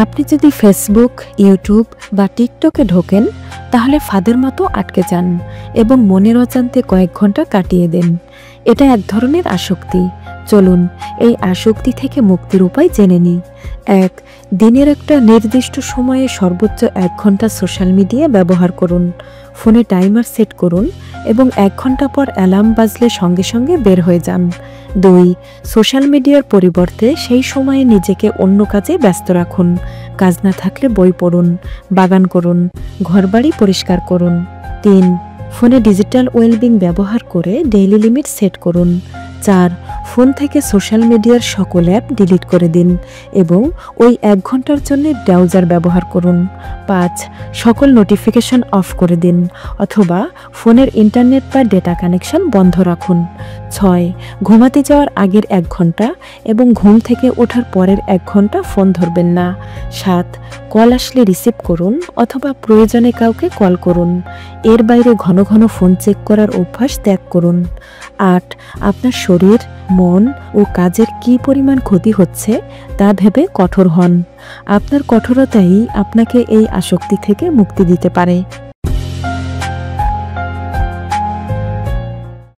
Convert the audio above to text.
আপনি যদি Facebook, YouTube বা টিকটকে ঢোকেন তাহলে ফাঁদের মতো আটকে যান এবং মনের অজান্তে কয়েক ঘন্টা কাটিয়ে দেন। এটা এক ধরনের আসক্তি। চলুন এই আসক্তি থেকে মুক্তির উপায় জেনে নিই। ১. দিনের একটা নির্দিষ্ট সময়ে সর্বোচ্চ ১ ঘন্টা সোশ্যাল মিডিয়া ব্যবহার করুন। ফোনে টাইমার সেট করুন এবং ১ ঘন্টা পর অ্যালার্ম বাজলে সঙ্গে সঙ্গে বের হয়ে যান। ২. সোশ্যাল মিডিয়ার পরিবর্তে সেই সময়ে নিজেকে অন্য কাজে ব্যস্ত রাখুন। কাজ না থাকলে বই পড়ুন, বাগান করুন, ঘরবাড়ি পরিষ্কার করুন। ৩. ফোনে ডিজিটাল ওয়েলবিং ব্যবহার করে ডেইলি লিমিট সেট করুন। ৪. ফোন থেকে সোশ্যাল মিডিয়ার সকল অ্যাপ ডিলিট করে দিন এবং ওই ১ ঘন্টার জন্য ব্রাউজার ব্যবহার করুন। ৫. সকল নোটিফিকেশন অফ করে দিন অথবা ফোনের ইন্টারনেট বা ডেটা কানেকশন বন্ধ রাখুন। ৬. ঘুমাতে যাওয়ার আগের ১ ঘন্টা এবং ঘুম থেকে ওঠার পরের ১ ঘন্টা ফোন ধরবেন না। ৭. কল আসলে রিসিভ করুন অথবা প্রয়োজনে কাউকে কল করুন। এর বাইরে ঘন ঘন ফোন চেক করার অভ্যাস ত্যাগ করুন। ৮. আপনার শরীর, মন ও কাজের কী পরিমাণ ক্ষতি হচ্ছে তা ভেবে কঠোর হন। আপনার কঠোরতাই আপনাকে এই আসক্তি থেকে মুক্তি দিতে পারে।